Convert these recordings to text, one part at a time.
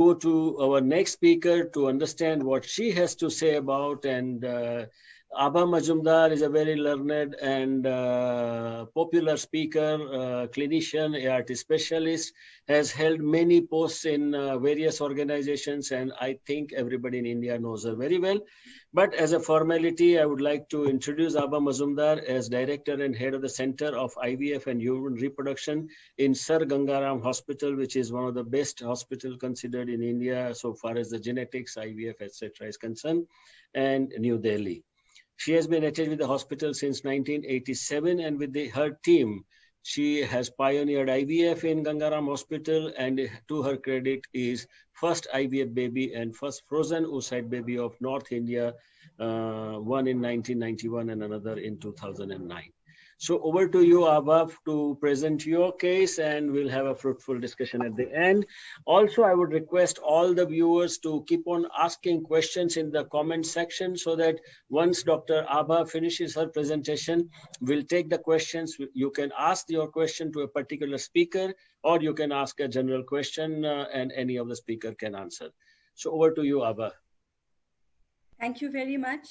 go to our next speaker to understand what she has to say about. And ABHA Majumdar is a very learned and popular speaker, clinician, ART specialist, has held many posts in various organizations, and I think everybody in India knows her very well. But as a formality, I would like to introduce ABHA Majumdar as Director and Head of the Center of IVF and Human Reproduction in Sir Gangaram Hospital, which is one of the best hospitals considered in India so far as the genetics, IVF, etc. is concerned, and New Delhi. She has been attached with the hospital since 1987, and with her team, she has pioneered IVF in Gangaram Hospital, and to her credit is first IVF baby and first frozen oocyte baby of North India, one in 1991 and another in 2009. So over to you, ABHA, to present your case, and we'll have a fruitful discussion at the end. Also, I would request all the viewers to keep on asking questions in the comment section, so that once Dr. ABHA finishes her presentation, we'll take the questions. You can ask your question to a particular speaker, or you can ask a general question and any of the speaker can answer. So over to you, ABHA. Thank you very much.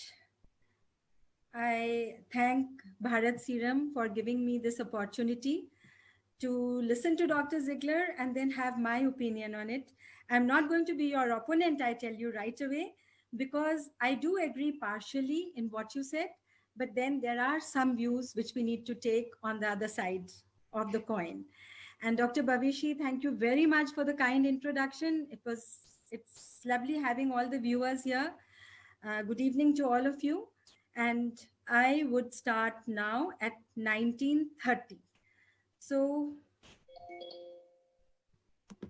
I thank Bharat Serum for giving me this opportunity to listen to Dr. Ziegler and then have my opinion on it. I'm not going to be your opponent, I tell you right away, because I do agree partially in what you said, but then there are some views which we need to take on the other side of the coin. And Dr. Bhavishi, thank you very much for the kind introduction. It's lovely having all the viewers here. Good evening to all of you. And I would start now at 1930. So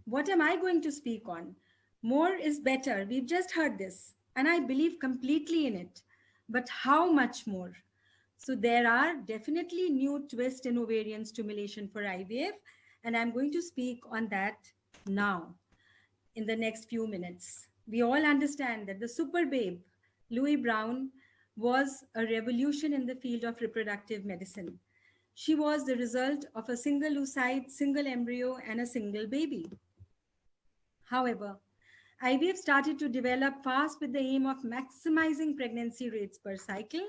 what am I going to speak on? More is better. We've just heard this, and I believe completely in it. But how much more? So there are definitely new twists in ovarian stimulation for IVF, and I'm going to speak on that now in the next few minutes. We all understand that the super babe, Louis Brown, was a revolution in the field of reproductive medicine. She was the result of a single oocyte, single embryo, and a single baby. However, IVF started to develop fast with the aim of maximizing pregnancy rates per cycle,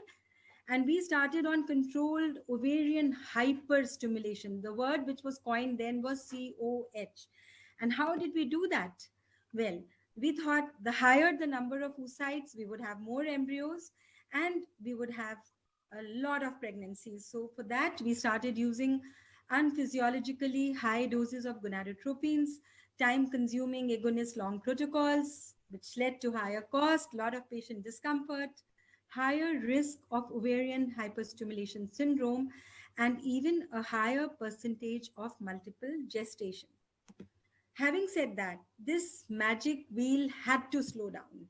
and we started on controlled ovarian hyperstimulation. The word which was coined then was COH. And how did we do that? Well, we thought the higher the number of oocytes, we would have more embryos, and we would have a lot of pregnancies. So for that, we started using unphysiologically high doses of gonadotropins, time-consuming agonist long protocols, which led to higher cost, a lot of patient discomfort, higher risk of ovarian hyperstimulation syndrome, and even a higher percentage of multiple gestation. Having said that, this magic wheel had to slow down.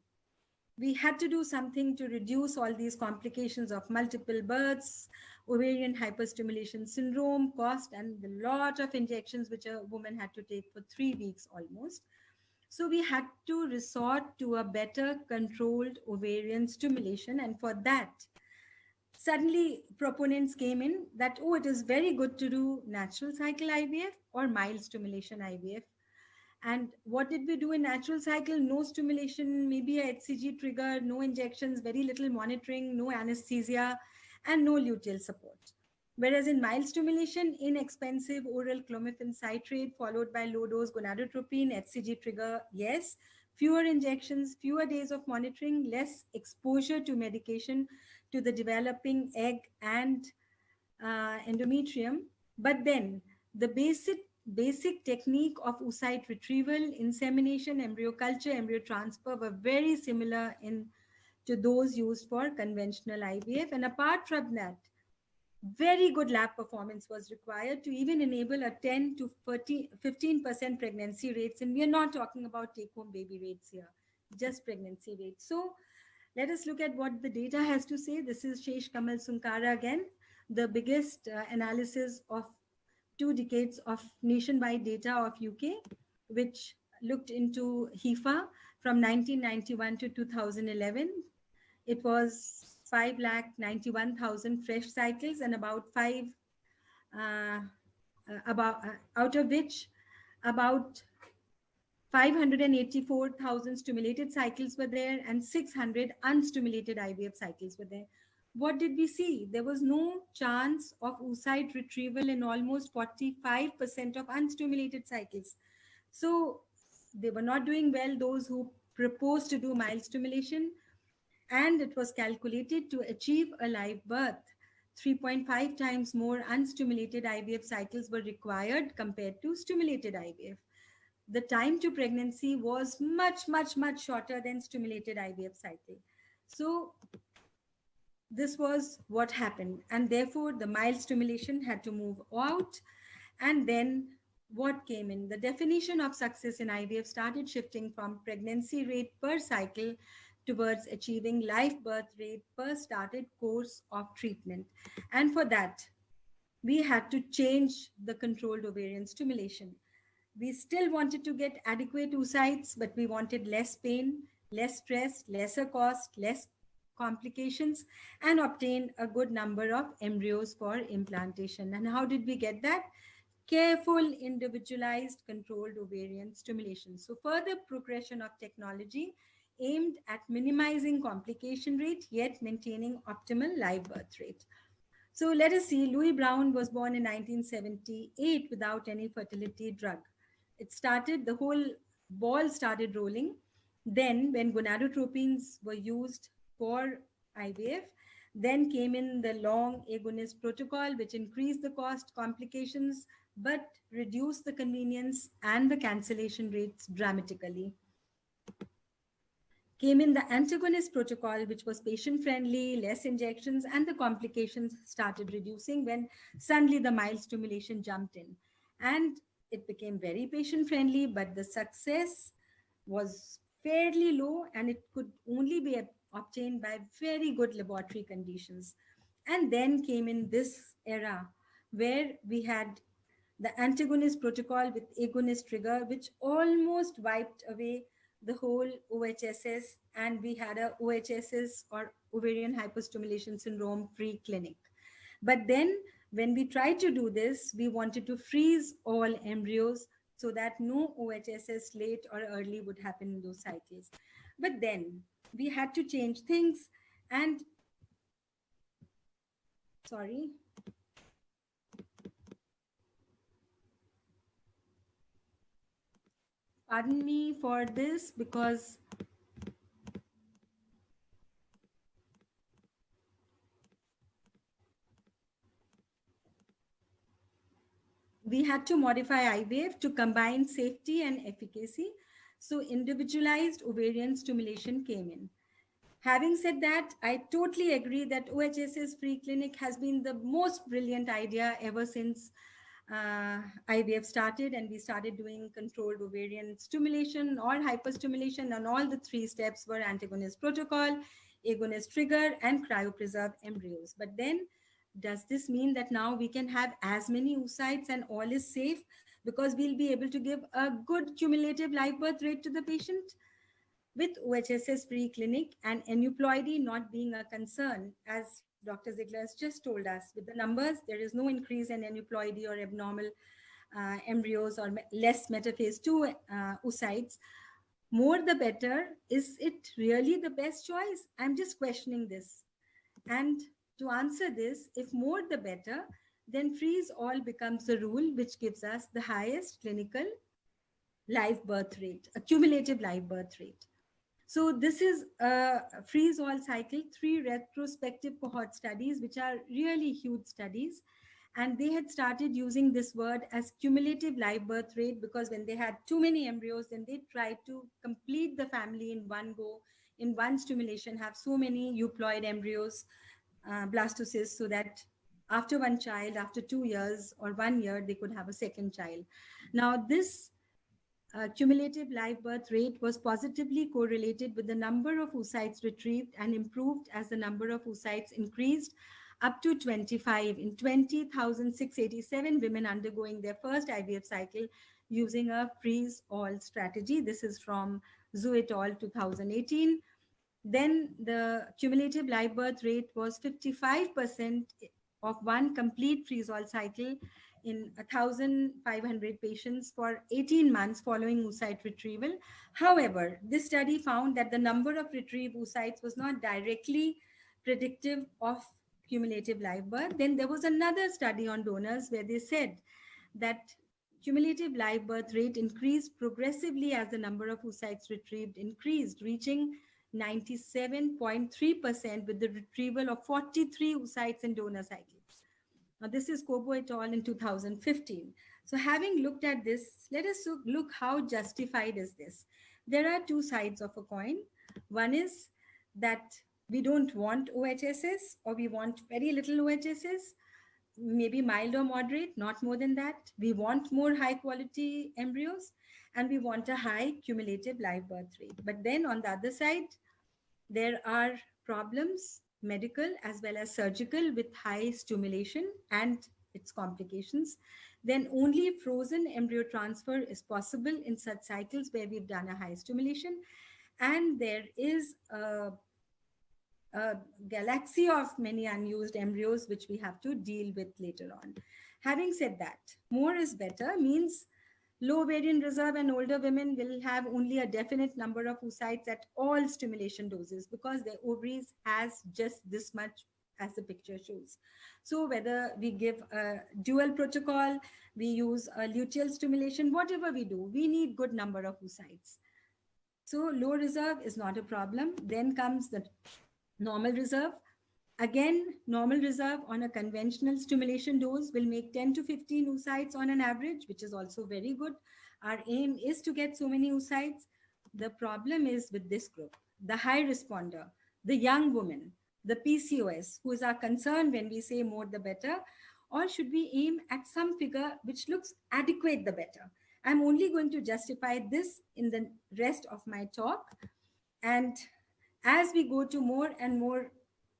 We had to do something to reduce all these complications of multiple births, ovarian hyperstimulation syndrome, cost, and a lot of injections which a woman had to take for 3 weeks almost. So we had to resort to a better controlled ovarian stimulation. And for that, suddenly proponents came in that, oh, it is very good to do natural cycle IVF or mild stimulation IVF. And what did we do in natural cycle? No stimulation, maybe a HCG trigger, no injections, very little monitoring, no anesthesia, and no luteal support. Whereas in mild stimulation, inexpensive oral clomiphene citrate followed by low-dose gonadotropin, HCG trigger, yes. Fewer injections, fewer days of monitoring, less exposure to medication to the developing egg and endometrium. But then the basic technique of oocyte retrieval, insemination, embryo culture, embryo transfer were very similar to those used for conventional IVF. And apart from that, very good lab performance was required to even enable a 10 to 15% pregnancy rates. And we are not talking about take-home baby rates here, just pregnancy rates. So let us look at what the data has to say. This is Shesh Kamal Sunkara again, the biggest analysis of 2 decades of nationwide data of UK, which looked into HIFA from 1991 to 2011. It was 591,000 fresh cycles, and out of which about 584,000 stimulated cycles were there, and 600 unstimulated IVF cycles were there. What did we see? There was no chance of oocyte retrieval in almost 45% of unstimulated cycles. So they were not doing well, those who proposed to do mild stimulation, and it was calculated to achieve a live birth. 3.5 times more unstimulated IVF cycles were required compared to stimulated IVF. The time to pregnancy was much, much, much shorter than stimulated IVF cycle. So this was what happened, and therefore the mild stimulation had to move out. And then what came in? The definition of success in IVF started shifting from pregnancy rate per cycle towards achieving live birth rate per started course of treatment. And for that, we had to change the controlled ovarian stimulation. We still wanted to get adequate oocytes, but we wanted less pain, less stress, lesser cost, less complications, and obtain a good number of embryos for implantation. And how did we get that? Careful, individualized, controlled ovarian stimulation. So further progression of technology aimed at minimizing complication rate, yet maintaining optimal live birth rate. So let us see, Louis Brown was born in 1978 without any fertility drug. It started, the whole ball started rolling. Then when gonadotropins were used for IVF, then came in the long agonist protocol, which increased the cost, complications, but reduced the convenience and the cancellation rates dramatically. Came in the antagonist protocol, which was patient friendly, less injections, and the complications started reducing when suddenly the mild stimulation jumped in. And it became very patient friendly, but the success was fairly low, and it could only be obtained by very good laboratory conditions. And then came in this era where we had the antagonist protocol with agonist trigger, which almost wiped away the whole OHSS, and we had a OHSS or ovarian hyperstimulation syndrome free clinic. But then when we tried to do this, we wanted to freeze all embryos so that no OHSS late or early would happen in those cycles. But then we had to change things, and sorry. Pardon me for this, because we had to modify IVF to combine safety and efficacy. So individualized ovarian stimulation came in. Having said that, I totally agree that OHSS free clinic has been the most brilliant idea ever since IVF started, and we started doing controlled ovarian stimulation or hyperstimulation, and all the three steps were antagonist protocol, agonist trigger, and cryopreserved embryos. But then, does this mean that now we can have as many oocytes and all is safe because we'll be able to give a good cumulative live birth rate to the patient? With OHSS free clinic and aneuploidy not being a concern, as Dr. Ziegler has just told us, with the numbers, there is no increase in aneuploidy or abnormal embryos or less metaphase 2 oocytes. More the better. Is it really the best choice? I'm just questioning this. And to answer this, if more the better, then freeze all becomes the rule, which gives us the highest clinical live birth rate, a cumulative live birth rate. So this is a freeze all cycle, 3 retrospective cohort studies, which are really huge studies. And they had started using this word as cumulative live birth rate because when they had too many embryos, then they tried to complete the family in one go, in one stimulation, have so many euploid embryos, blastocysts, so that after one child, after 2 years or 1 year, they could have a second child. Now, this cumulative live birth rate was positively correlated with the number of oocytes retrieved and improved as the number of oocytes increased up to 25 in 20,687 women undergoing their first IVF cycle using a freeze-all strategy. This is from Zhu et al. 2018. Then the cumulative live birth rate was 55% of one complete freeze-all cycle in 1,500 patients for 18 months following oocyte retrieval. However, this study found that the number of retrieved oocytes was not directly predictive of cumulative live birth. Then there was another study on donors where they said that cumulative live birth rate increased progressively as the number of oocytes retrieved increased, reaching 97.3% with the retrieval of 43 oocytes in donor cycles. Now, this is Cobo et al. In 2015. So having looked at this, let us look how justified is this. There are two sides of a coin. One is that we don't want OHSS, or we want very little OHSS, maybe mild or moderate, not more than that. We want more high quality embryos, and we want a high cumulative live birth rate. But then on the other side, there are problems, medical as well as surgical, with high stimulation and its complications. Then only frozen embryo transfer is possible in such cycles where we've done a high stimulation. And there is a galaxy of many unused embryos which we have to deal with later on. Having said that, more is better means low ovarian reserve and older women will have only a definite number of oocytes at all stimulation doses, because their ovaries has just this much as the picture shows. So whether we give a dual protocol, we use a luteal stimulation, whatever we do, we need good number of oocytes. So low reserve is not a problem. Then comes the normal reserve. Again, normal reserve on a conventional stimulation dose will make 10 to 15 oocytes on an average, which is also very good. Our aim is to get so many oocytes. The problem is with this group, the high responder, the young woman, the PCOS, who is our concern when we say more the better, or should we aim at some figure which looks adequate the better? I'm only going to justify this in the rest of my talk. And as we go to more and more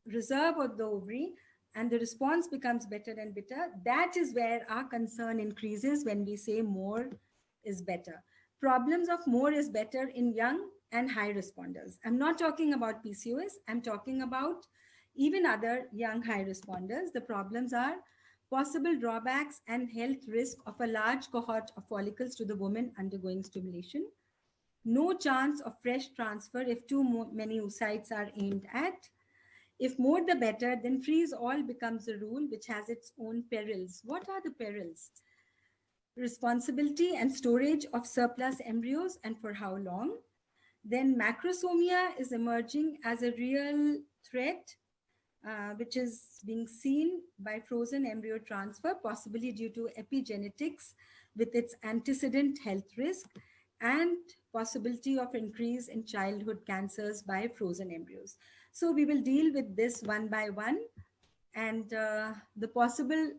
reserve of the ovary and the response becomes better and better, that is where our concern increases when we say more is better. Problems of more is better in young and high responders. I'm not talking about PCOS. I'm talking about even other young high responders. The problems are possible drawbacks and health risk of a large cohort of follicles to the woman undergoing stimulation. No chance of fresh transfer if too many oocytes are aimed at. If more the better, then freeze all becomes a rule which has its own perils. What are the perils? Responsibility and storage of surplus embryos, and for how long. Then macrosomia is emerging as a real threat, which is being seen by frozen embryo transfer, possibly due to epigenetics with its antecedent health risk, and possibility of increase in childhood cancers by frozen embryos. So we will deal with this one by one. And the possible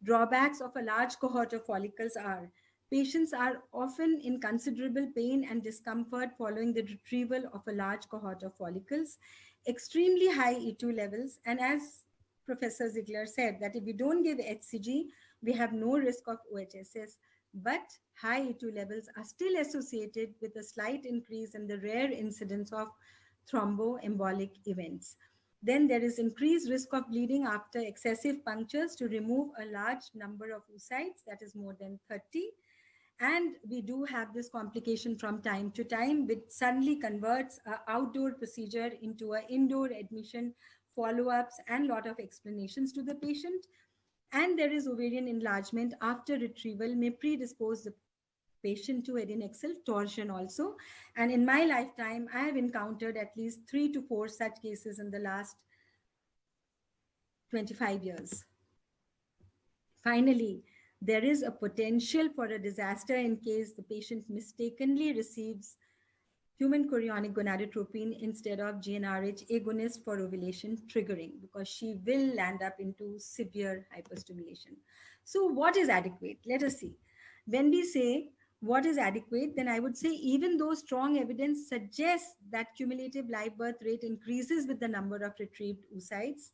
drawbacks of a large cohort of follicles are: patients are often in considerable pain and discomfort following the retrieval of a large cohort of follicles, extremely high E2 levels, and as Professor Ziegler said, that if we don't give HCG, we have no risk of OHSS, but high E2 levels are still associated with a slight increase in the rare incidence of thromboembolic events. Then there is increased risk of bleeding after excessive punctures to remove a large number of oocytes, that is more than 30. And we do have this complication from time to time, which suddenly converts an outdoor procedure into an indoor admission, follow-ups, and lot of explanations to the patient. And there is ovarian enlargement after retrieval may predispose the patient to adnexal torsion also. And in my lifetime, I have encountered at least 3 to 4 such cases in the last 25 years. Finally, there is a potential for a disaster in case the patient mistakenly receives human chorionic gonadotropin instead of GnRH agonist for ovulation triggering, because she will land up into severe hyperstimulation. So what is adequate? Let us see. When we say what is adequate, then I would say even though strong evidence suggests that cumulative live birth rate increases with the number of retrieved oocytes,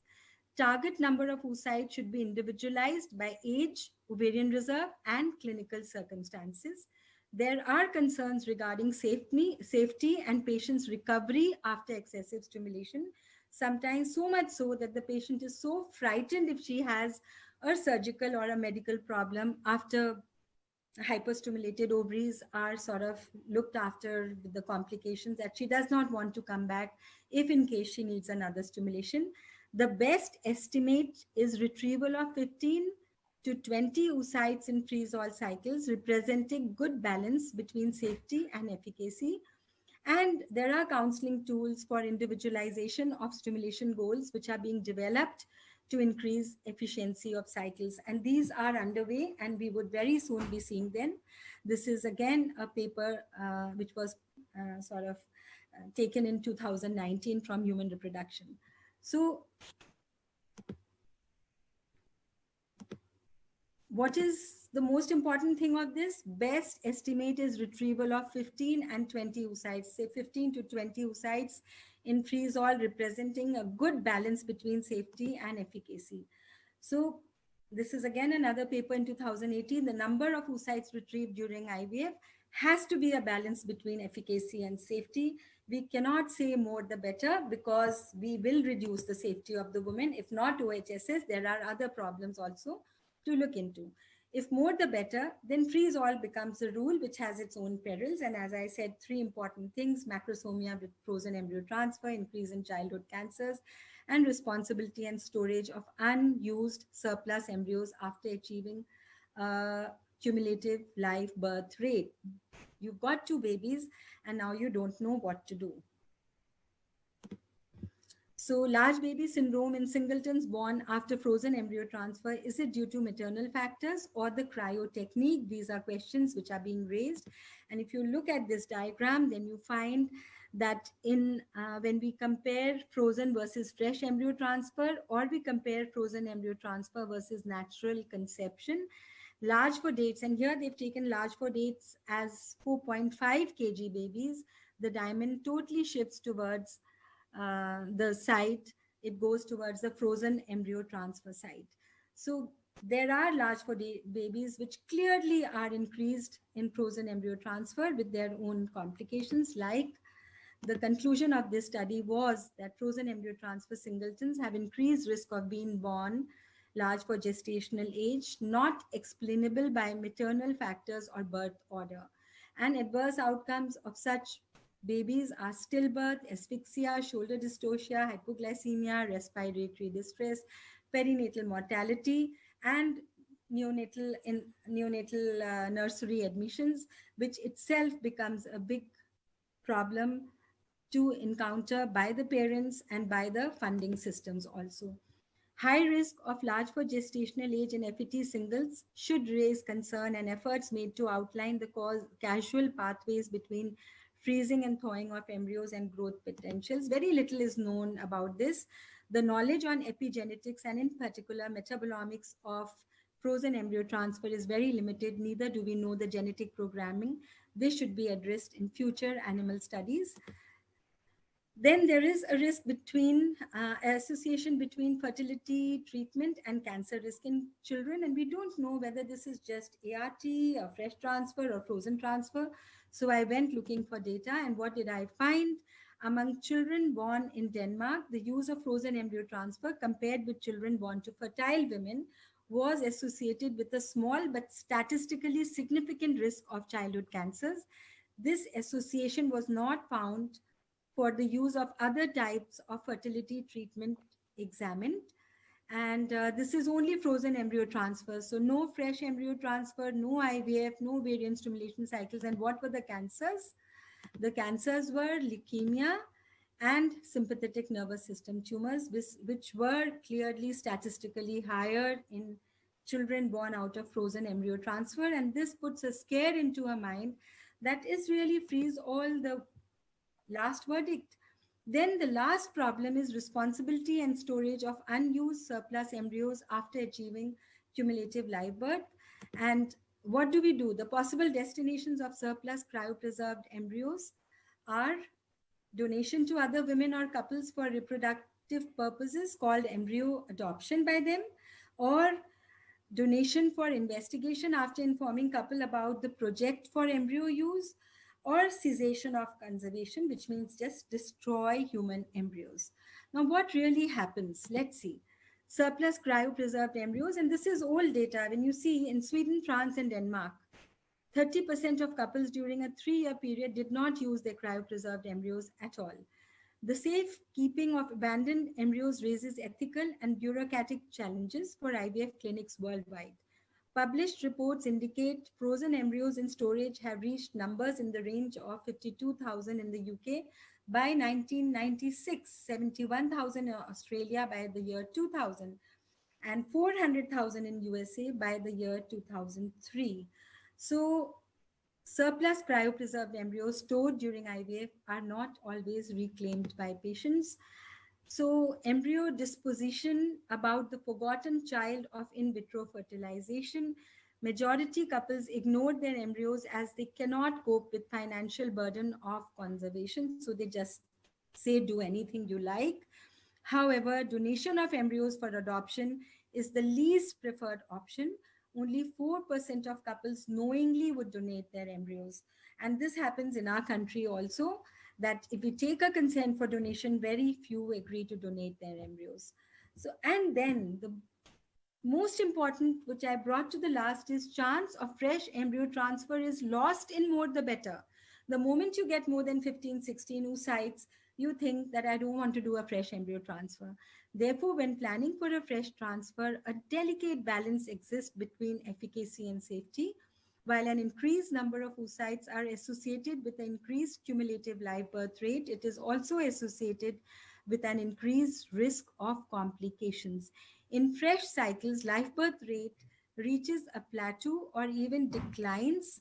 target number of oocytes should be individualized by age, ovarian reserve, and clinical circumstances. There are concerns regarding safety and patient's recovery after excessive stimulation, sometimes so much so that the patient is so frightened if she has a surgical or a medical problem after hyperstimulated ovaries are sort of looked after with the complications that she does not want to come back if in case she needs another stimulation. The best estimate is retrieval of 15 to 20 oocytes in freeze-all cycles, representing good balance between safety and efficacy. And there are counseling tools for individualization of stimulation goals, which are being developed to increase efficiency of cycles. And these are underway, and we would very soon be seeing them. This is again a paper which was taken in 2019 from Human Reproduction. So what is the most important thing of this? Best estimate is retrieval of 15 and 20 oocytes, say 15 to 20 oocytes in freeze-all, representing a good balance between safety and efficacy. So this is again another paper in 2018. The number of oocytes retrieved during IVF has to be a balance between efficacy and safety. We cannot say more the better, because we will reduce the safety of the woman. If not OHSS, there are other problems also to look into. If more the better, then freeze all becomes a rule, which has its own perils. And as I said, three important things: macrosomia with frozen embryo transfer, increase in childhood cancers, and responsibility and storage of unused surplus embryos after achieving cumulative live birth rate. You've got two babies and now you don't know what to do. So large baby syndrome in singletons born after frozen embryo transfer, is it due to maternal factors or the cryo technique? These are questions which are being raised. And if you look at this diagram, then you find that in when we compare frozen versus fresh embryo transfer, or we compare frozen embryo transfer versus natural conception, large for dates, and here they've taken large for dates as 4.5 kg babies, the diamond totally shifts towards the site. It goes towards the frozen embryo transfer site. So there are large for babies which clearly are increased in frozen embryo transfer with their own complications. Like, the conclusion of this study was that frozen embryo transfer singletons have increased risk of being born large for gestational age, not explainable by maternal factors or birth order. And adverse outcomes of such babies are stillbirth, asphyxia, shoulder dystocia, hypoglycemia, respiratory distress, perinatal mortality, and neonatal nursery admissions, which itself becomes a big problem to encounter by the parents and by the funding systems also. High risk of large for gestational age in FET singles should raise concern, and efforts made to outline the causal pathways between freezing and thawing of embryos and growth potentials. Very little is known about this. The knowledge on epigenetics and in particular metabolomics of frozen embryo transfer is very limited. Neither do we know the genetic programming. This should be addressed in future animal studies. Then there is a risk between association between fertility treatment and cancer risk in children, and we don't know whether this is just ART or fresh transfer or frozen transfer. So I went looking for data, and what did I find? Among children born in Denmark, the use of frozen embryo transfer compared with children born to fertile women was associated with a small but statistically significant risk of childhood cancers. This association was not found for the use of other types of fertility treatment examined. And this is only frozen embryo transfer. So no fresh embryo transfer, no IVF, no variant stimulation cycles. And what were the cancers? The cancers were leukemia and sympathetic nervous system tumors, which were clearly statistically higher in children born out of frozen embryo transfer. And this puts a scare into our mind that is really freeze all the last verdict. Then the last problem is responsibility and storage of unused surplus embryos after achieving cumulative live birth. And what do we do? The possible destinations of surplus cryopreserved embryos are donation to other women or couples for reproductive purposes, called embryo adoption by them, or donation for investigation after informing couple about the project for embryo use, or cessation of conservation, which means just destroy human embryos. Now, what really happens? Let's see. surplus cryopreserved embryos. And this is old data. When you see in Sweden, France, and Denmark, 30% of couples during a 3-year period did not use their cryopreserved embryos at all. The safe keeping of abandoned embryos raises ethical and bureaucratic challenges for IVF clinics worldwide. Published reports indicate frozen embryos in storage have reached numbers in the range of 52,000 in the UK by 1996, 71,000 in Australia by the year 2000, and 400,000 in USA by the year 2003. So surplus cryopreserved embryos stored during IVF are not always reclaimed by patients. So embryo disposition, about the forgotten child of in vitro fertilization. Majority couples ignored their embryos as they cannot cope with financial burden of conservation. So they just say, do anything you like. However, donation of embryos for adoption is the least preferred option. Only 4% of couples knowingly would donate their embryos. And this happens in our country also, that if we take a consent for donation, very few agree to donate their embryos. So, and then the most important, which I brought to the last, is chance of fresh embryo transfer is lost in more the better. The moment you get more than 15, 16 oocytes, you think that I don't want to do a fresh embryo transfer. Therefore, when planning for a fresh transfer, a delicate balance exists between efficacy and safety. While an increased number of oocytes are associated with an increased cumulative live birth rate, it is also associated with an increased risk of complications. In fresh cycles, live birth rate reaches a plateau or even declines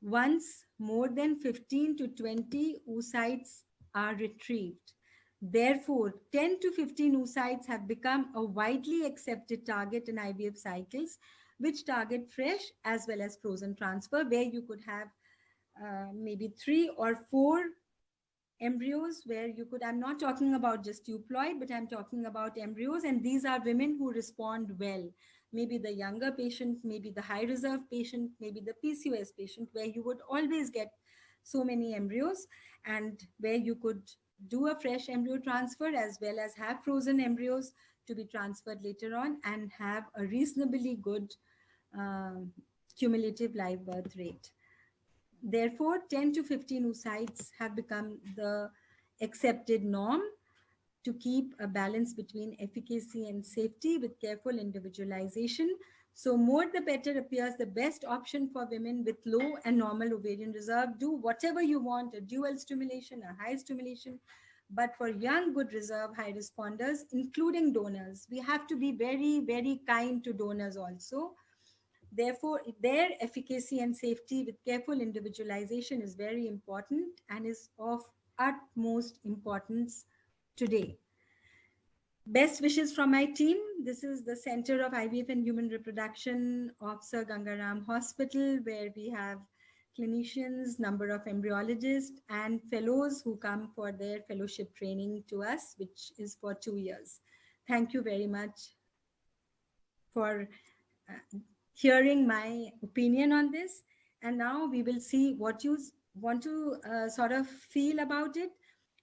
once more than 15 to 20 oocytes are retrieved. Therefore, 10 to 15 oocytes have become a widely accepted target in IVF cycles, which target fresh as well as frozen transfer, where you could have maybe 3 or 4 embryos where you could, I'm not talking about just euploid, but I'm talking about embryos. And these are women who respond well. Maybe the younger patient, maybe the high reserve patient, maybe the PCOS patient, where you would always get so many embryos, and where you could do a fresh embryo transfer as well as have frozen embryos to be transferred later on and have a reasonably good cumulative live birth rate. Therefore, 10 to 15 oocytes have become the accepted norm to keep a balance between efficacy and safety with careful individualization. So more the better appears the best option for women with low and normal ovarian reserve. Do whatever you want, a dual stimulation, a high stimulation. But for young, good reserve, high responders, including donors, we have to be very, very kind to donors also. Therefore, their efficacy and safety with careful individualization is very important and is of utmost importance today. Best wishes from my team. This is the Center of IVF and Human Reproduction of Sir Gangaram Hospital, where we have clinicians, number of embryologists, and fellows who come for their fellowship training to us, which is for 2 years. Thank you very much for hearing my opinion on this. And now we will see what you want to sort of feel about it.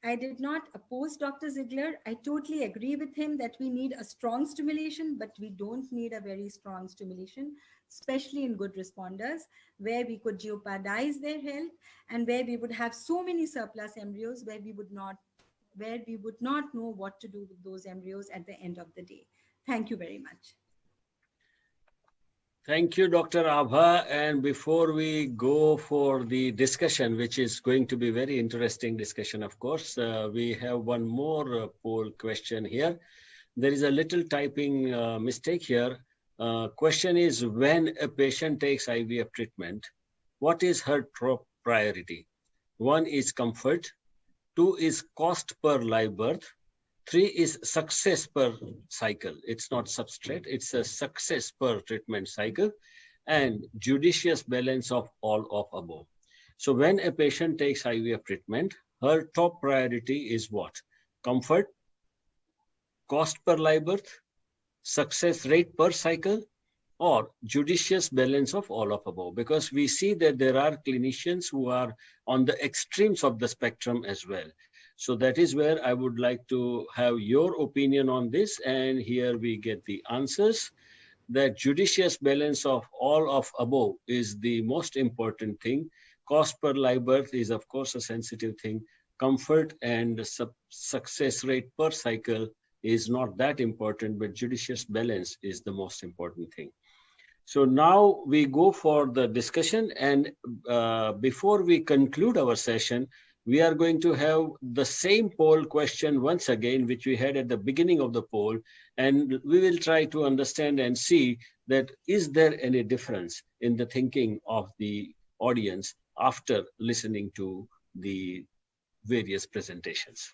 I did not oppose Dr. Ziegler. I totally agree with him that we need a strong stimulation, but we don't need a very strong stimulation, especially in good responders, where we could jeopardize their health and where we would have so many surplus embryos where we would not know what to do with those embryos at the end of the day. Thank you very much. Thank you, Dr. ABHA. And before we go for the discussion, which is going to be very interesting discussion, of course, we have one more poll question here. There is a little typing mistake here. Question is, when a patient takes IVF treatment, what is her top priority? 1 is comfort, 2 is cost per live birth, 3 is success per cycle. It's not substrate, it's a success per treatment cycle, and judicious balance of all of above. So when a patient takes IVF treatment, her top priority is what? Comfort, cost per live birth, success rate per cycle, or judicious balance of all of above. Because we see that there are clinicians who are on the extremes of the spectrum as well. So that is where I would like to have your opinion on this. And here we get the answers that judicious balance of all of above is the most important thing. Cost per live birth is, of course, a sensitive thing. Comfort and success rate per cycle is not that important, but judicious balance is the most important thing. So now we go for the discussion, and before we conclude our session, we are going to have the same poll question once again, which we had at the beginning of the poll, and we will try to understand and see that is there any difference in the thinking of the audience after listening to the various presentations.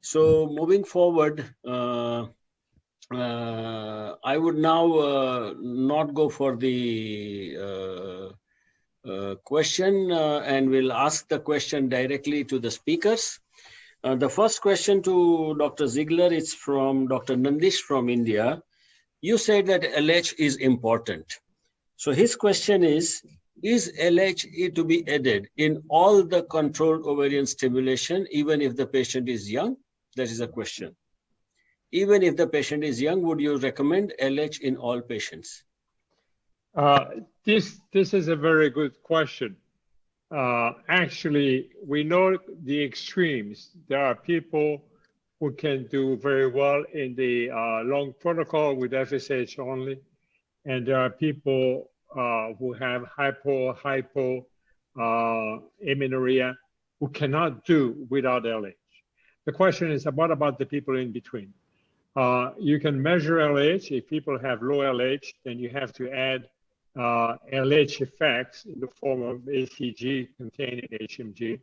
So moving forward, I would now not go for the question and will ask the question directly to the speakers. The first question to Dr. Ziegler is from Dr. Nandish from India. You said that LH is important. So his question is LH to be added in all the controlled ovarian stimulation, even if the patient is young? That is a question. Even if the patient is young, would you recommend LH in all patients? This is a very good question. Actually, we know the extremes. There are people who can do very well in the long protocol with FSH only, and there are people who have hypoamenorrhea who cannot do without LH. The question is, what about the people in between? You can measure LH. If people have low LH, then you have to add LH effects in the form of ACG containing HMG.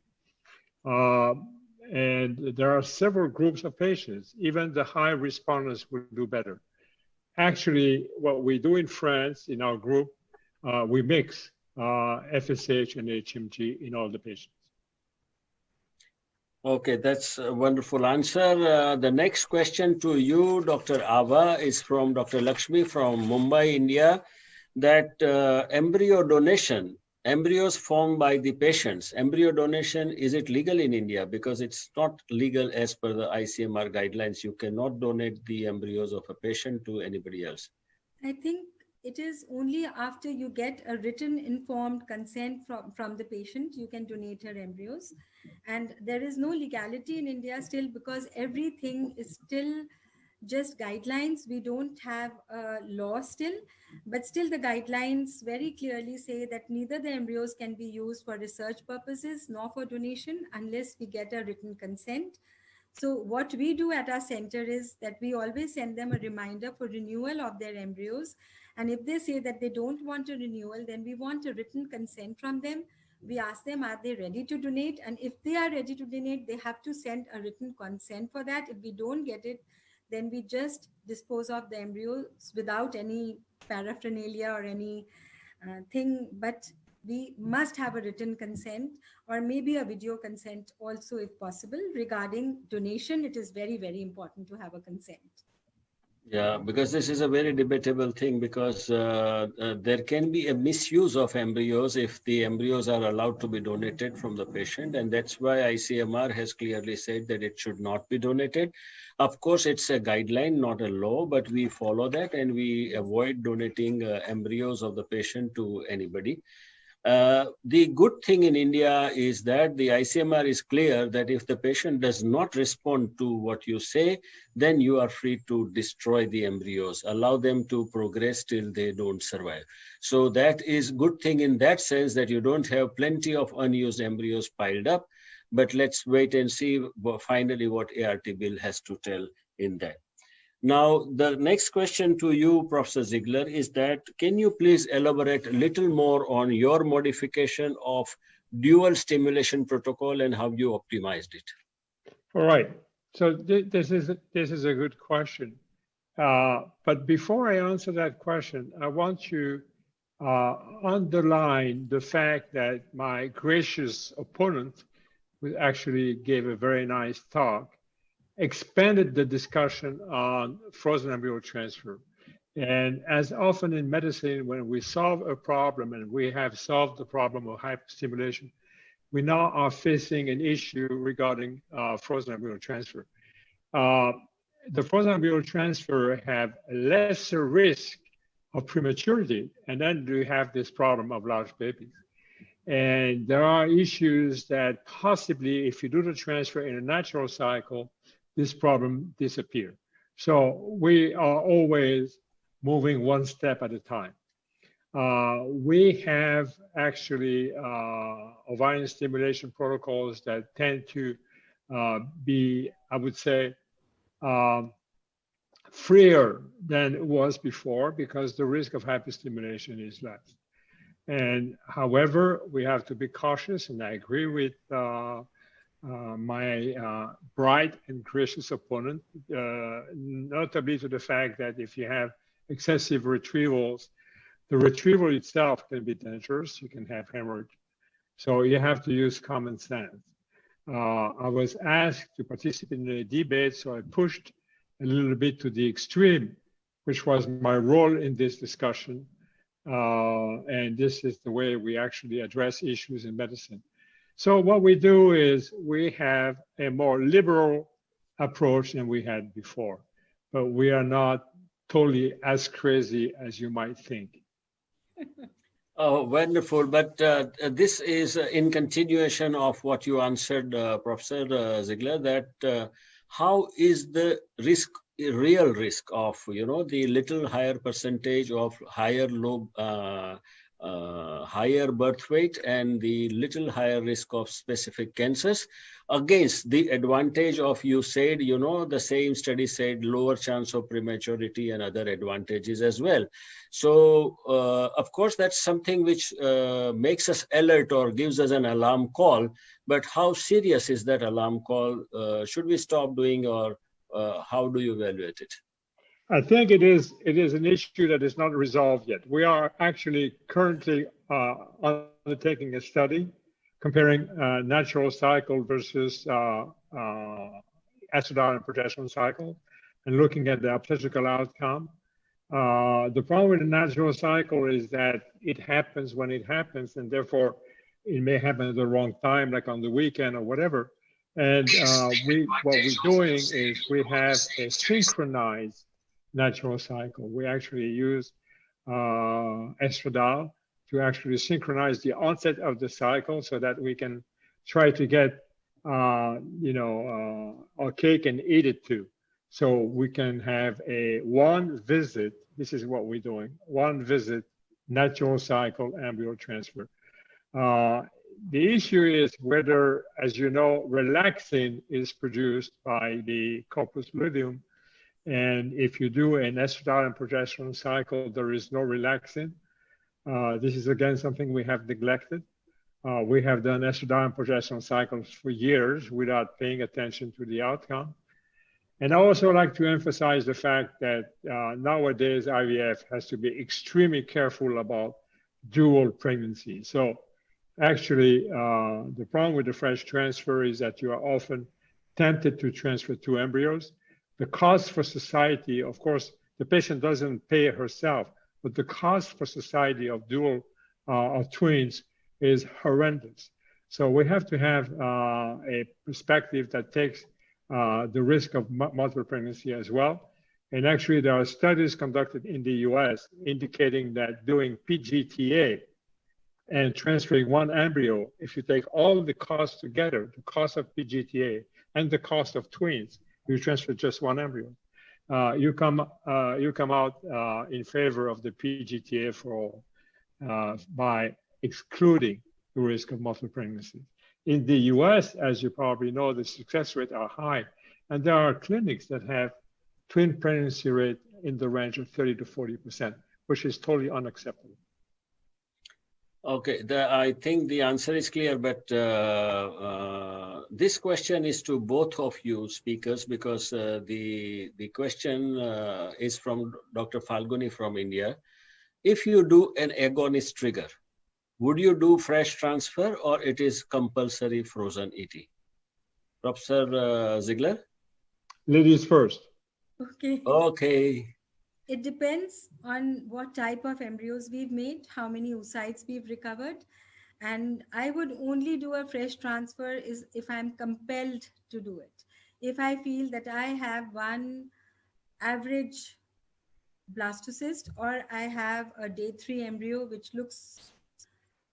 And there are several groups of patients. Even the high responders will do better. Actually, what we do in France, in our group, we mix FSH and HMG in all the patients. Okay, that's a wonderful answer. The next question to you, Dr. ABHA, is from Dr. Lakshmi from Mumbai, India, that embryo donation, embryos formed by the patients, embryo donation, is it legal in India? Because it's not legal as per the ICMR guidelines. You cannot donate the embryos of a patient to anybody else. I think it is only after you get a written informed consent from the patient, you can donate her embryos. And there is no legality in India still, because everything is still just guidelines. We don't have a law still, but still the guidelines very clearly say that neither the embryos can be used for research purposes nor for donation unless we get a written consent. So what we do at our center is that we always send them a reminder for renewal of their embryos. And if they say that they don't want a renewal, then we want a written consent from them. We ask them, are they ready to donate? And if they are ready to donate, they have to send a written consent for that. If we don't get it, then we just dispose of the embryos without any paraphernalia or any thing. But we must have a written consent or maybe a video consent also, if possible. Regarding donation, it is very, very important to have a consent. Yeah, because this is a very debatable thing, because there can be a misuse of embryos if the embryos are allowed to be donated from the patient. And that's why ICMR has clearly said that it should not be donated. Of course, it's a guideline, not a law, but we follow that and we avoid donating embryos of the patient to anybody. The good thing in India is that the ICMR is clear that if the patient does not respond to what you say, then you are free to destroy the embryos, allow them to progress till they don't survive. So that is good thing in that sense, that you don't have plenty of unused embryos piled up. But let's wait and see finally what ART bill has to tell in that. Now, the next question to you, Professor Ziegler, is that can you please elaborate a little more on your modification of dual stimulation protocol and how you optimized it? All right. So this is a good question. But before I answer that question, I want to underline the fact that my gracious opponent, who actually gave a very nice talk, expanded the discussion on frozen embryo transfer. And as often in medicine, when we solve a problem, and we have solved the problem of hyperstimulation, we now are facing an issue regarding frozen embryo transfer. The frozen embryo transfer have a lesser risk of prematurity, and then we have this problem of large babies. And there are issues that possibly, if you do the transfer in a natural cycle, this problem disappears. So we are always moving one step at a time. We have actually ovarian stimulation protocols that tend to be, I would say, freer than it was before because the risk of hyperstimulation is less. And however, we have to be cautious, and I agree with my bright and gracious opponent, notably to the fact that if you have excessive retrievals, the retrieval itself can be dangerous. You can have hemorrhage. So you have to use common sense. I was asked to participate in a debate, so I pushed a little bit to the extreme, which was my role in this discussion. And this is the way we actually address issues in medicine. So what we do is we have a more liberal approach than we had before, but we are not totally as crazy as you might think. Oh, wonderful. But this is in continuation of what you answered, Professor Ziegler, that how is the risk, real risk of, the little higher percentage of higher birth weight and the little higher risk of specific cancers against the advantage of, you said, the same study said lower chance of prematurity and other advantages as well. So, of course, that's something which makes us alert or gives us an alarm call. But how serious is that alarm call? Should we stop doing, or how do you evaluate it? I think it is an issue that is not resolved yet. We are actually currently undertaking a study comparing natural cycle versus estradiol and progesterone cycle and looking at the obstetrical outcome. The problem with the natural cycle is that it happens when it happens, and therefore it may happen at the wrong time, like on the weekend or whatever. And what we're doing is we have a synchronized natural cycle. We actually use estradiol to actually synchronize the onset of the cycle so that we can try to get, our cake and eat it too. So we can have a one visit, this is what we're doing, one visit natural cycle embryo transfer. The issue is whether, as you know, relaxin is produced by the corpus luteum. And if you do an estradiol and progesterone cycle, there is no relaxin. This is, again, something we have neglected. We have done estradiol and progesterone cycles for years without paying attention to the outcome. And I also like to emphasize the fact that nowadays IVF has to be extremely careful about dual pregnancy. So actually, the problem with the fresh transfer is that you are often tempted to transfer two embryos. The cost for society, of course, the patient doesn't pay herself, but the cost for society of dual of twins is horrendous. So we have to have a perspective that takes the risk of multiple pregnancy as well. And actually, there are studies conducted in the US indicating that doing PGTA and transferring one embryo, if you take all the costs together, the cost of PGTA and the cost of twins, you transfer just one embryo. You come out in favor of the PGTA for all by excluding the risk of multiple pregnancy. In the US, as you probably know, the success rates are high, and there are clinics that have twin pregnancy rate in the range of 30 to 40%, which is totally unacceptable. Okay, I think the answer is clear, but this question is to both of you speakers, because the question is from Dr. Falguni from India. If you do an agonist trigger, would you do fresh transfer, or it is compulsory frozen ET? Professor Ziegler? Ladies first. Okay. Okay. It depends on what type of embryos we've made, how many oocytes we've recovered, And I would only do a fresh transfer is if I'm compelled to do it. If I feel that I have one average blastocyst, or I have a day 3 embryo which looks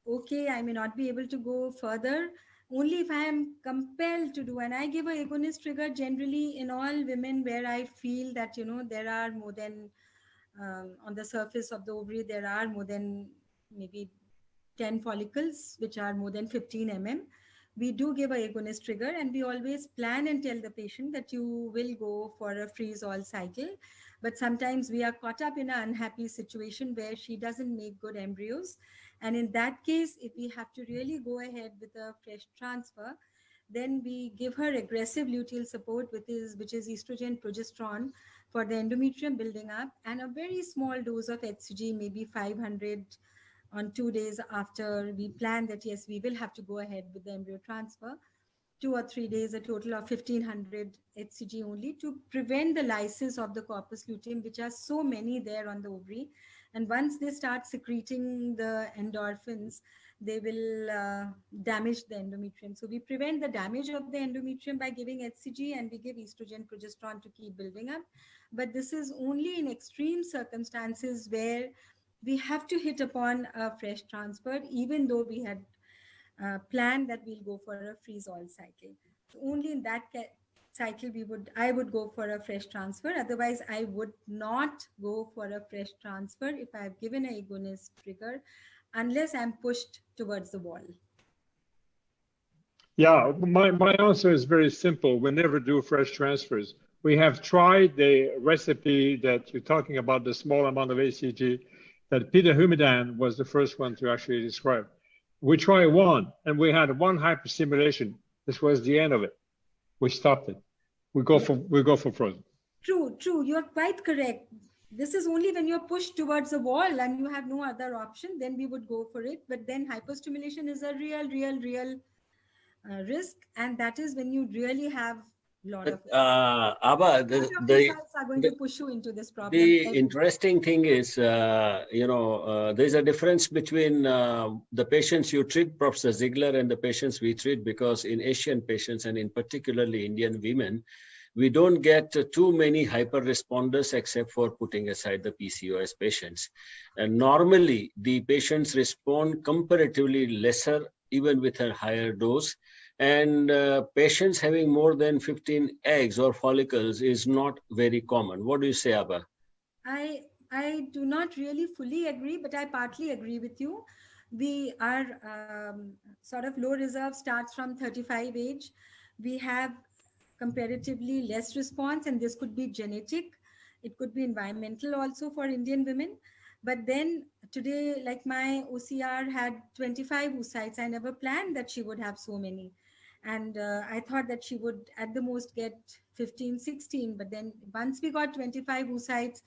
okay, I may not be able to go further, only if I am compelled to do. And I give a agonist trigger generally in all women where I feel that, there are more than, on the surface of the ovary, there are more than maybe 10 follicles, which are more than 15 mm. We do give a agonist trigger, and we always plan and tell the patient that you will go for a freeze-all cycle. But sometimes we are caught up in an unhappy situation where she doesn't make good embryos. And in that case, if we have to really go ahead with a fresh transfer, then we give her aggressive luteal support, which is estrogen, progesterone, for the endometrium building up, and a very small dose of HCG, maybe 500 on 2 days after we plan that, yes, we will have to go ahead with the embryo transfer. 2 or 3 days, a total of 1500 HCG only, to prevent the lysis of the corpus luteum, which are so many there on the ovary. And once they start secreting the endorphins, they will damage the endometrium. So we prevent the damage of the endometrium by giving HCG, and we give estrogen, progesterone to keep building up. But this is only in extreme circumstances where we have to hit upon a fresh transfer, even though we had planned that we'll go for a freeze-all cycle. So only in that cycle I would go for a fresh transfer. Otherwise, I would not go for a fresh transfer if I've given an agonist trigger, unless I'm pushed towards the wall. Yeah, my answer is very simple. We never do fresh transfers. We have tried the recipe that you're talking about, the small amount of HCG that Peter Humidan was the first one to actually describe. We tried one, and we had one hyperstimulation. This was the end of it. We stopped it. We go for frozen. True. You're quite correct. This is only when you're pushed towards a wall and you have no other option, then we would go for it. But then hyperstimulation is a real risk, and that is when you really have a lot of ABHA, results are going to push you into this problem. The interesting thing is, there's a difference between the patients you treat, Professor Ziegler, and the patients we treat, because in Asian patients, and in particularly Indian women, we don't get too many hyper responders except for putting aside the PCOS patients. And normally, the patients respond comparatively lesser, even with a higher dose. And patients having more than 15 eggs or follicles is not very common. What do you say, ABHA? I do not really fully agree, but I partly agree with you. Our sort of low reserve starts from 35 age. We have comparatively less response, and this could be genetic. It could be environmental also for Indian women. But then today, like my OCR had 25 oocytes. I never planned that she would have so many. And I thought that she would at the most get 15, 16. But then once we got 25 oocytes,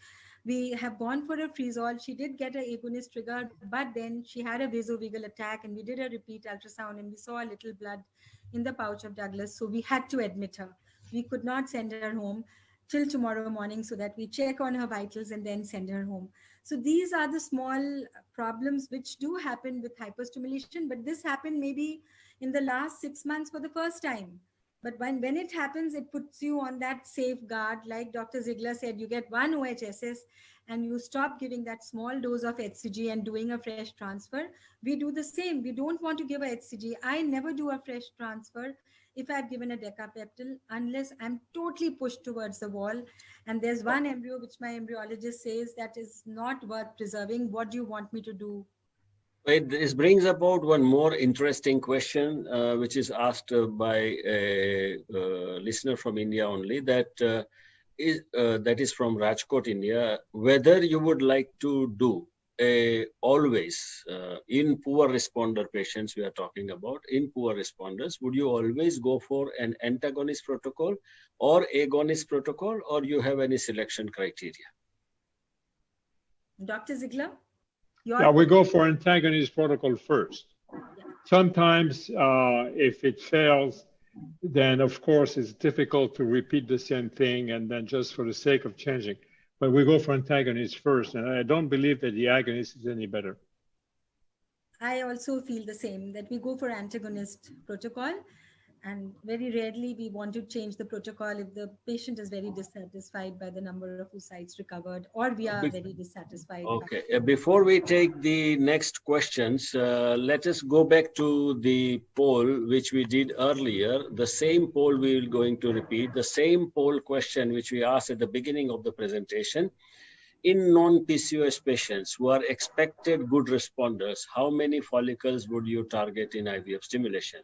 we have gone for a freeze-all. She did get an agonist trigger, but then she had a vasovagal attack, and we did a repeat ultrasound, and we saw a little blood in the pouch of Douglas. So we had to admit her. We could not send her home till tomorrow morning, so that we check on her vitals and then send her home. So these are the small problems which do happen with hyperstimulation, but this happened maybe in the last 6 months for the first time. But when it happens, it puts you on that safeguard. Like Dr. Ziegler said, you get one OHSS and you stop giving that small dose of HCG and doing a fresh transfer. We do the same. We don't want to give a HCG. I never do a fresh transfer if I've given a decapeptyl, unless I'm totally pushed towards the wall. And there's one embryo which my embryologist says that is not worth preserving. What do you want me to do? This brings about one more interesting question, which is asked by a listener from India only, that is from Rajkot, India. Whether you would like to do always in poor responder patients we are talking about, in poor responders, would you always go for an antagonist protocol or agonist protocol, or you have any selection criteria? Dr. Ziegler? Yeah, we go for antagonist protocol first. Yeah. Sometimes if it fails, then of course it's difficult to repeat the same thing, and then just for the sake of changing. But we go for antagonist first, and I don't believe that the agonist is any better. I also feel the same, that we go for antagonist protocol, and very rarely we want to change the protocol if the patient is very dissatisfied by the number of oocytes recovered, or we are very dissatisfied. Okay, before we take the next questions, let us go back to the poll which we did earlier. The same poll we are going to repeat, the same poll question which we asked at the beginning of the presentation. In non-PCOS patients who are expected good responders, how many follicles would you target in IVF stimulation?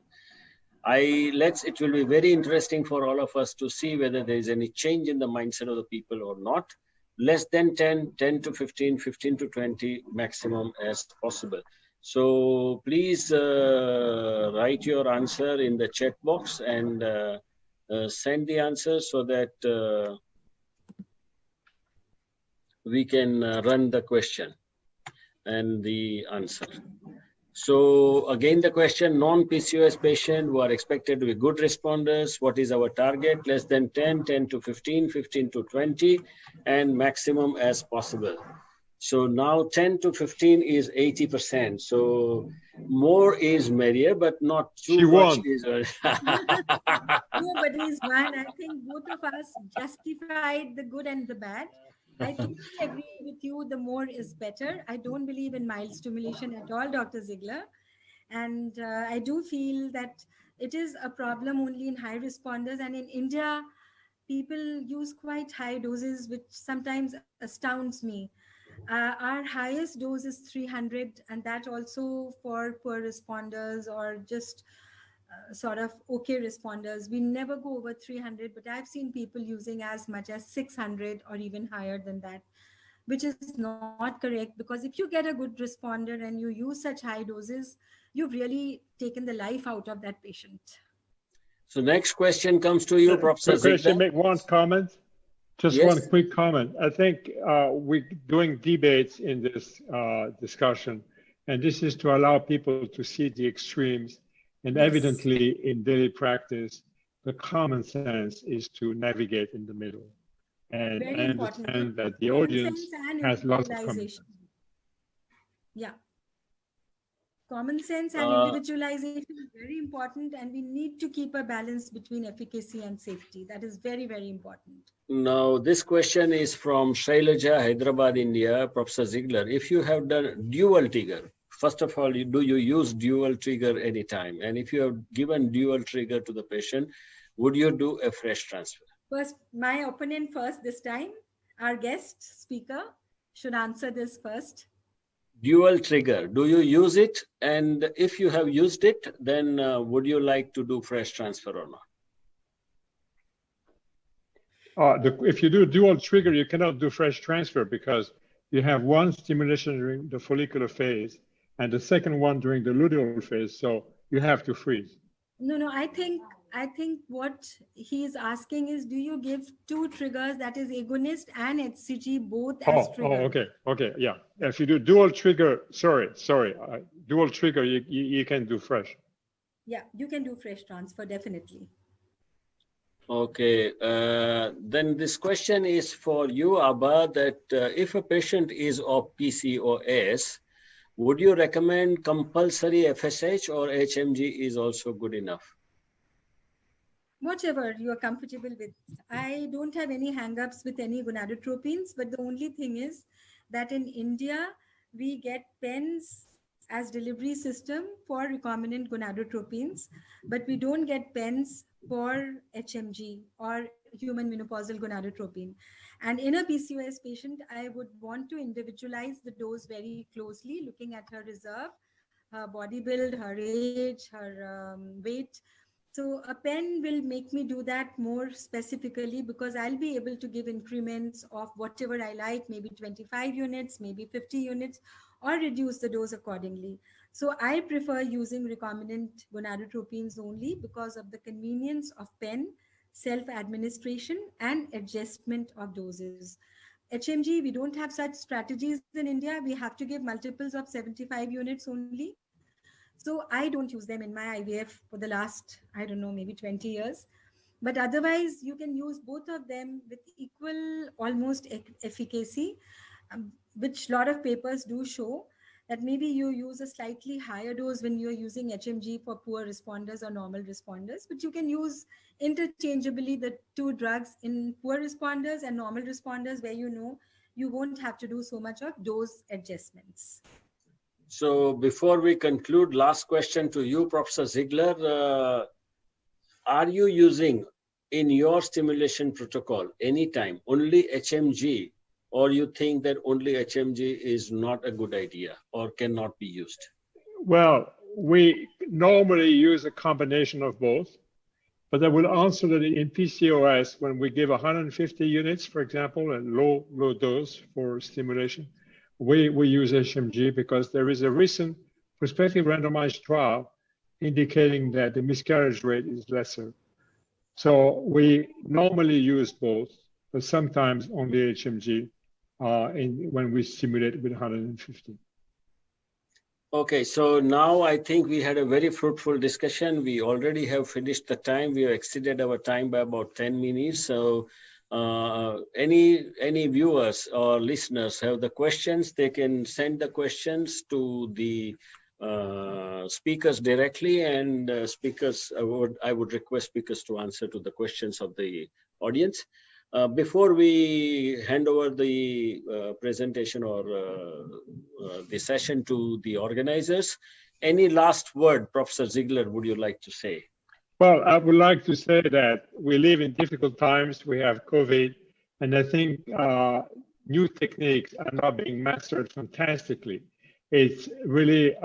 It will be very interesting for all of us to see whether there is any change in the mindset of the people or not. Less than 10, 10 to 15, 15 to 20 maximum as possible. So please write your answer in the chat box and send the answer so that we can run the question and the answer. So again, the question, non-PCOS patient who are expected to be good responders, what is our target? Less than 10, 10 to 15, 15 to 20, and maximum as possible. So now 10 to 15 is 80%. So more is merrier, but not too much. Nobody is one. I think both of us justified the good and the bad. I totally agree with you. The more is better. I don't believe in mild stimulation at all, Dr. Ziegler. And I do feel that it is a problem only in high responders. And in India, people use quite high doses, which sometimes astounds me. Our highest dose is 300, and that also for poor responders or just sort of okay responders. We never go over 300, but I've seen people using as much as 600 or even higher than that, which is not correct, because if you get a good responder and you use such high doses, you've really taken the life out of that patient. So next question comes to you, Professor Ziegler. Ziegler. Make one comment? Just yes. One quick comment. I think we're doing debates in this discussion, and this is to allow people to see the extremes. And yes. Evidently, in daily practice, the common sense is to navigate in the middle. And I understand that the audience has lots of comments. Yeah. Common sense and individualization is very important, and we need to keep a balance between efficacy and safety. That is very, very important. Now, this question is from Shailaja, Hyderabad, India. Professor Ziegler, if you have done dual trigger, first of all, do you use dual trigger anytime? And if you have given dual trigger to the patient, would you do a fresh transfer? First, my opponent first this time. Our guest speaker should answer this first. Dual trigger, do you use it? And if you have used it, then would you like to do fresh transfer or not? If you do dual trigger, you cannot do fresh transfer because you have one stimulation during the follicular phase and the second one during the luteal phase. So you have to freeze. No, I think what he is asking is, do you give two triggers, that is agonist and HCG, both as trigger? Okay, yeah. If you do dual trigger, dual trigger, you can do fresh. Yeah, you can do fresh transfer, definitely. Okay, then this question is for you, Abha, that if a patient is of PCOS, would you recommend compulsory FSH or HMG is also good enough? Whatever you are comfortable with. I don't have any hang-ups with any gonadotropins, but the only thing is that in India, we get pens as delivery system for recombinant gonadotropins, but we don't get pens for HMG or human menopausal gonadotropin. And in a PCOS patient, I would want to individualize the dose very closely, looking at her reserve, her body build, her age, her weight. So a pen will make me do that more specifically, because I'll be able to give increments of whatever I like, maybe 25 units, maybe 50 units, or reduce the dose accordingly. So I prefer using recombinant gonadotropins only because of the convenience of pen, self-administration, and adjustment of doses. HMG, we don't have such strategies in India. We have to give multiples of 75 units only. So I don't use them in my IVF for the last, I don't know, maybe 20 years. But otherwise, you can use both of them with equal, almost efficacy, which a lot of papers do show. that maybe you use a slightly higher dose when you're using HMG for poor responders or normal responders, but you can use interchangeably the two drugs in poor responders and normal responders, where you won't have to do so much of dose adjustments. So before we conclude, last question to you, Professor Ziegler. Are you using in your stimulation protocol anytime only HMG, or you think that only HMG is not a good idea or cannot be used? Well, we normally use a combination of both, but I will answer that in PCOS, when we give 150 units, for example, a low dose for stimulation, we use HMG because there is a recent prospective randomized trial indicating that the miscarriage rate is lesser. So we normally use both, but sometimes only HMG when we stimulate with 150. Okay, so now I think we had a very fruitful discussion. We already have finished the time. We have exceeded our time by about 10 minutes. So any viewers or listeners have the questions, they can send the questions to the speakers directly, and speakers, I would request speakers to answer to the questions of the audience. Before we hand over the presentation or the session to the organizers, any last word, Professor Ziegler, would you like to say? Well, I would like to say that we live in difficult times. We have COVID, and I think new techniques are now being mastered fantastically. It's really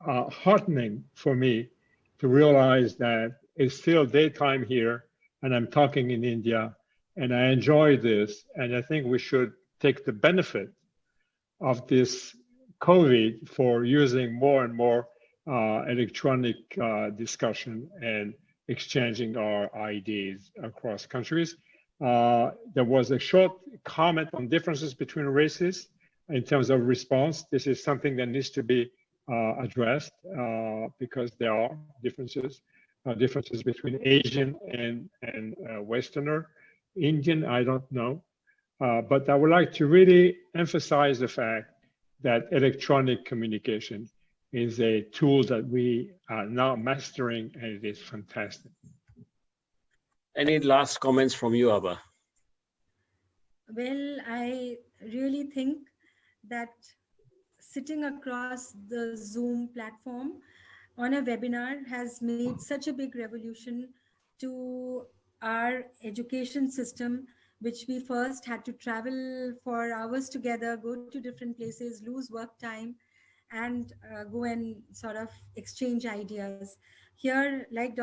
heartening for me to realize that it's still daytime here, and I'm talking in India, and I enjoy this. And I think we should take the benefit of this COVID for using more and more electronic discussion and exchanging our ideas across countries. There was a short comment on differences between races in terms of response. This is something that needs to be addressed because there are differences between Asian and Westerner. Indian, I don't know. But I would like to really emphasize the fact that electronic communication is a tool that we are now mastering, and it is fantastic. Any last comments from you, ABHA? Well, I really think that sitting across the Zoom platform on a webinar has made such a big revolution to our education system, which we first had to travel for hours together, go to different places, lose work time, and go and sort of exchange ideas. Here, like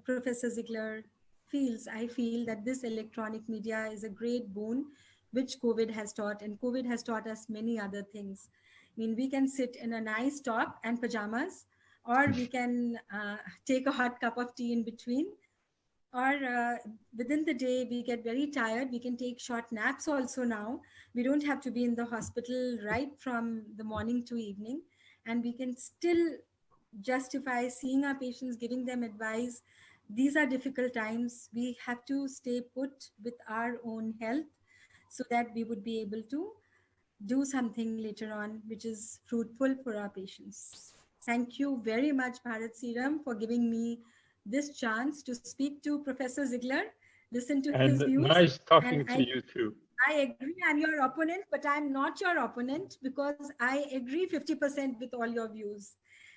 Professor Ziegler feels, I feel that this electronic media is a great boon, which COVID has taught, and COVID has taught us many other things. I mean, we can sit in a nice top and pajamas, or we can take a hot cup of tea in between, or within the day we get very tired, we can take short naps also now. We don't have to be in the hospital right from the morning to evening, and we can still justify seeing our patients, giving them advice. These are difficult times. We have to stay put with our own health so that we would be able to do something later on which is fruitful for our patients. Thank you very much, Bharat Serum, for giving me this chance to speak to Professor Ziegler, listen to his views. Nice talking to you too. I agree, I'm your opponent, but I'm not your opponent, because I agree 50% with all your views.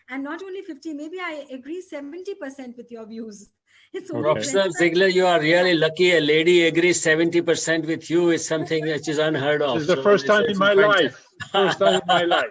And not only 50, maybe I agree 70% with your views. It's okay. Professor Ziegler, you are really lucky. A lady agrees 70% with you is something which is unheard of. This is the first time in my life. First time in my life.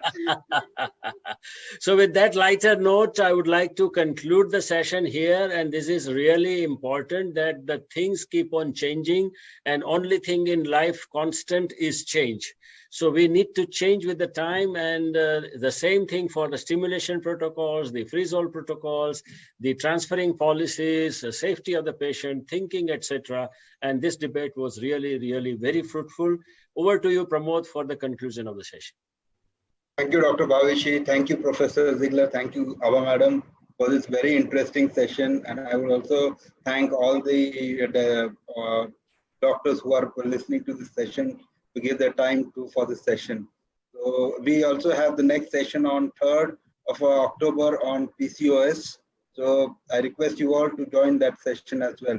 So with that lighter note, I would like to conclude the session here. And this is really important, that the things keep on changing, and only thing in life constant is change. So we need to change with the time, and the same thing for the stimulation protocols, the freeze-hold protocols, the transferring policies, the safety of the patient, thinking, etc. And this debate was really, really very fruitful. Over to you, Pramod, for the conclusion of the session. Thank you, Dr. Bhavishi. Thank you, Professor Ziegler. Thank you, ABHA Madam, for this very interesting session. And I would also thank all the doctors who are listening to this session to give their time for this session. So So we also have the next session on 3rd of October on PCOS. So I request you all to join that session as well.